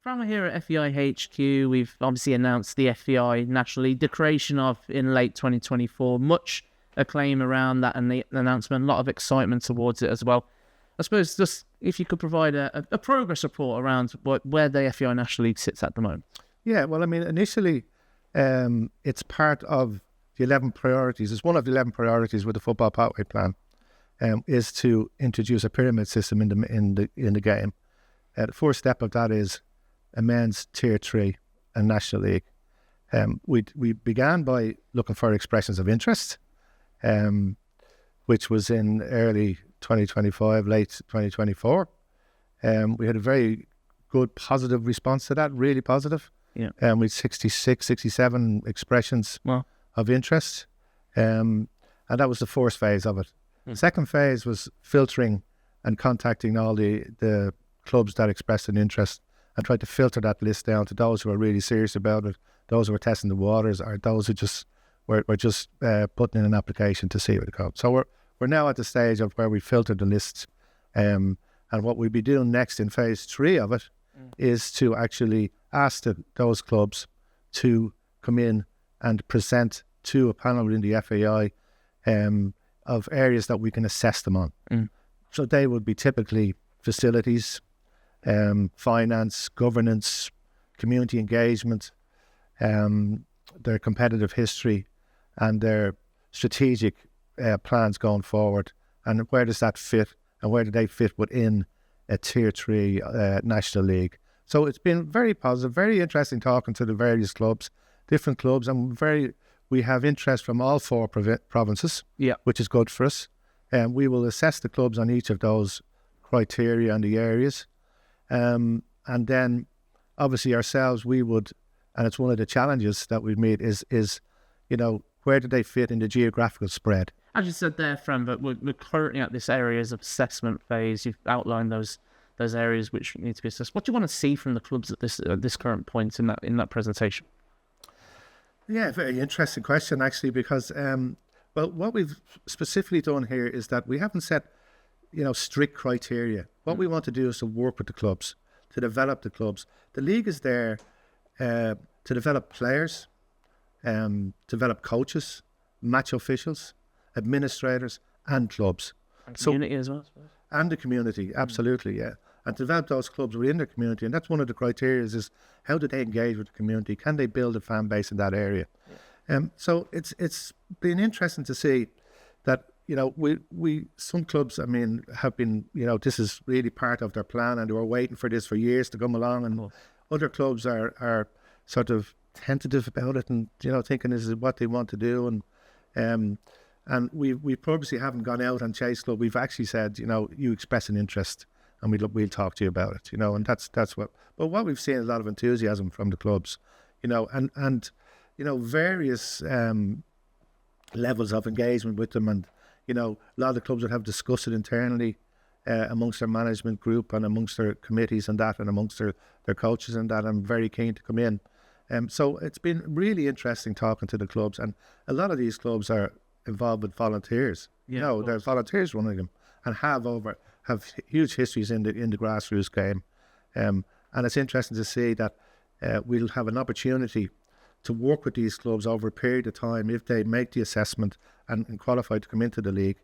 From here at FAI HQ, we've obviously announced the FAI National League, the creation of in late 2024. Much acclaim around that and the announcement, a lot of excitement towards it as well. I suppose just if you could provide a progress report around where the FAI National League sits at the moment. Yeah, well, I mean, initially, it's part of the 11 priorities. It's one of the 11 priorities with the football pathway plan, is to introduce a pyramid system in the game. The first step of that is a men's Tier 3 and National League. We began by looking for expressions of interest, which was in early 2025, late 2024. We had a very good, positive response to that, really positive. Yeah. With 66, 67 expressions of interest. And that was the first phase of it. The second phase was filtering and contacting all the clubs that expressed an interest and tried to filter that list down to those who are really serious about it, those who are testing the waters, or those who just were just putting in an application to see what it goes. So we're now at the stage of where we filtered the list, and what we'll be doing next in phase 3 of it is to actually ask those clubs to come in and present to a panel within the FAI of areas that we can assess them on. So they would be typically facilities, finance, governance, community engagement, their competitive history, and their strategic plans going forward, and where does that fit, and where do they fit within a Tier 3 National League. So it's been very positive, very interesting talking to the various clubs, different clubs, and we have interest from all 4 provinces, which is good for us. And we will assess the clubs on each of those criteria and the areas. And then obviously ourselves, we would, and it's one of the challenges that we meet is where do they fit in the geographical spread? As you said there, Fran, but we're currently at this areas of assessment phase. You've outlined those areas which need to be assessed. What do you want to see from the clubs at this current point in that presentation? Yeah, very interesting question actually, because what we've specifically done here is that we haven't set strict criteria. What we want to do is to work with the clubs, to develop the clubs. The league is there to develop players, develop coaches, match officials, administrators, and clubs. And community as well, I suppose. And the community, absolutely, yeah. And to develop those clubs within their community. And that's one of the criteria is how do they engage with the community? Can they build a fan base in that area? Yeah. So it's been interesting to see that, we some clubs, I mean, have been, this is really part of their plan and they were waiting for this for years to come along. And other clubs are sort of tentative about it and, thinking this is what they want to do. And we purposely haven't gone out and chased club. We've actually said, you express an interest and we'll talk to you about it, and that's what. But what we've seen is a lot of enthusiasm from the clubs, and various levels of engagement with them, and a lot of the clubs that have discussed it internally amongst their management group and amongst their committees and amongst their coaches and that. I'm very keen to come in. So it's been really interesting talking to the clubs, and a lot of these clubs are involved with volunteers. There's volunteers running them and have huge histories in the grassroots game. And it's interesting to see that we'll have an opportunity to work with these clubs over a period of time. If they make the assessment and qualify to come into the league,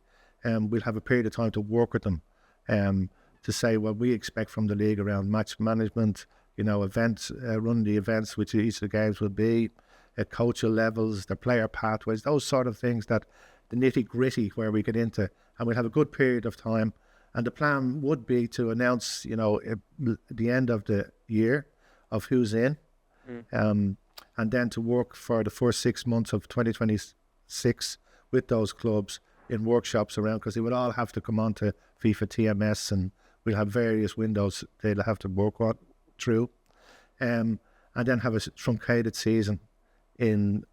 we'll have a period of time to work with them to say what we expect from the league around match management, events, running the events, which each of the games will be, at coaching levels, the player pathways, those sort of things, that the nitty gritty where we get into, and we'll have a good period of time. And the plan would be to announce, at the end of the year of who's in, and then to work for the first 6 months of 2026 with those clubs in workshops around, because they would all have to come on to FIFA TMS, and we'll have various windows they'll have to work through, and then have a truncated season in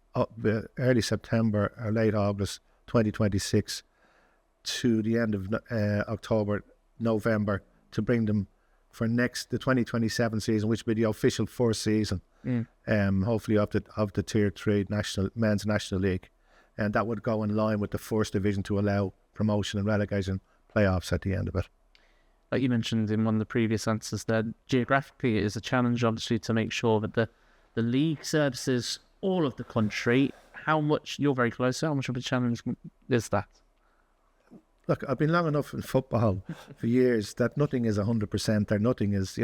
early September or late August 2026 to the end of October, November, to bring them for the 2027 season, which will be the official first season, hopefully of the Tier 3 Men's National League. And that would go in line with the first division to allow promotion and relegation playoffs at the end of it. like you mentioned in one of the previous answers there, geographically it is a challenge, obviously, to make sure that the league services all of the country. How much, you're very close, how much of a challenge is that? Look, I've been long enough in football for years that nothing is 100% or nothing is,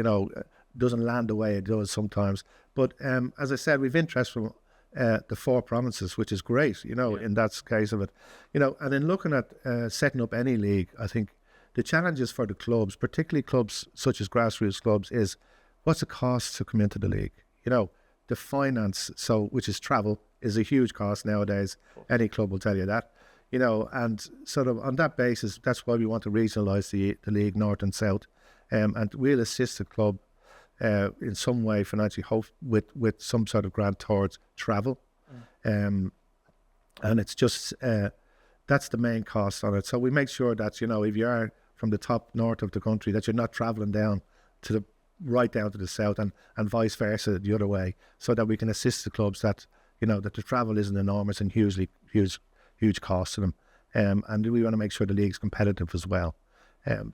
doesn't land the way it does sometimes. But as I said, we've interest from the 4 provinces, which is great, in that case of it. And in looking at setting up any league, I think the challenges for the clubs, particularly clubs such as grassroots clubs, is what's the cost to come into the league? The finance, which is travel, is a huge cost nowadays. Any club will tell you that. And sort of on that basis, that's why we want to regionalise the league north and south, and we'll assist the club in some way financially, with some sort of grant towards travel, and it's just that's the main cost on it. So we make sure that if you are from the top north of the country, that you're not travelling down to the right down to the south, and vice versa the other way, so that we can assist the clubs that that the travel isn't enormous and huge cost to them, and we want to make sure the league's competitive as well.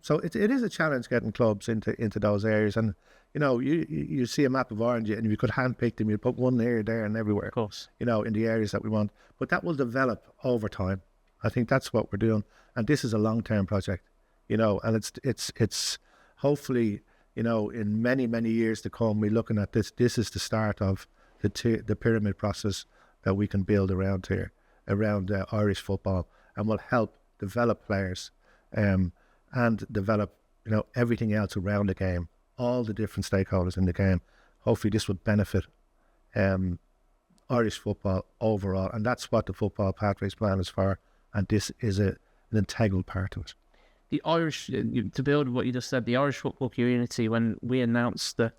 So it is a challenge getting clubs into those areas, and you see a map of Orange and you could handpick them, you put one here, there and everywhere, Of course. in the areas that we want, but that will develop over time. I think that's what we're doing, and this is a long-term project, and it's hopefully in many years to come, we're looking at this is the start of the pyramid process that we can build around here, around Irish football, and will help develop players, and develop everything else around the game, all the different stakeholders in the game. Hopefully this would benefit Irish football overall, and that's what the Football Pathways Plan is for, and this is an integral part of it. The Irish, to build what you just said, the Irish football community, when we announced the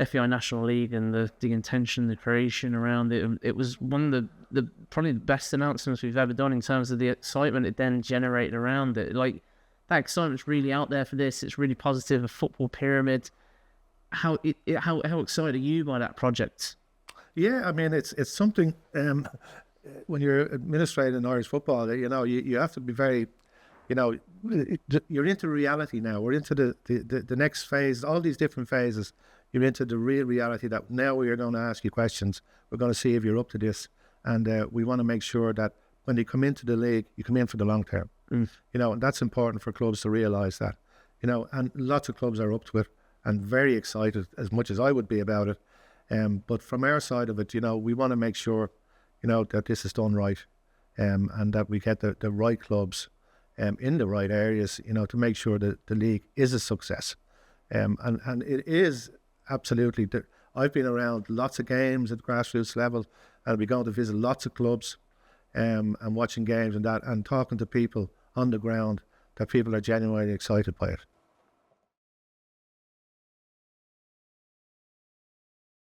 FAI National League and the intention, the creation around it, it was one of the probably the best announcements we've ever done in terms of the excitement it then generated around it. Like, that excitement's really out there for this. It's really positive. A football pyramid. How excited are you by that project? Yeah, I mean, it's something. When you're administrating Irish football, you have to be very, you're into reality now. We're into the next phase. All these different phases. You're into the real reality that now we are going to ask you questions. We're going to see if you're up to this, and we want to make sure that when they come into the league, you come in for the long term. And that's important for clubs to realise that. And lots of clubs are up to it and very excited, as much as I would be about it. But from our side of it, we want to make sure, that this is done right, and that we get the right clubs in the right areas, to make sure that the league is a success. And it is absolutely. I've been around lots of games at grassroots level, and I'll be going to visit lots of clubs, and watching games and talking to people on the ground, that people are genuinely excited by it.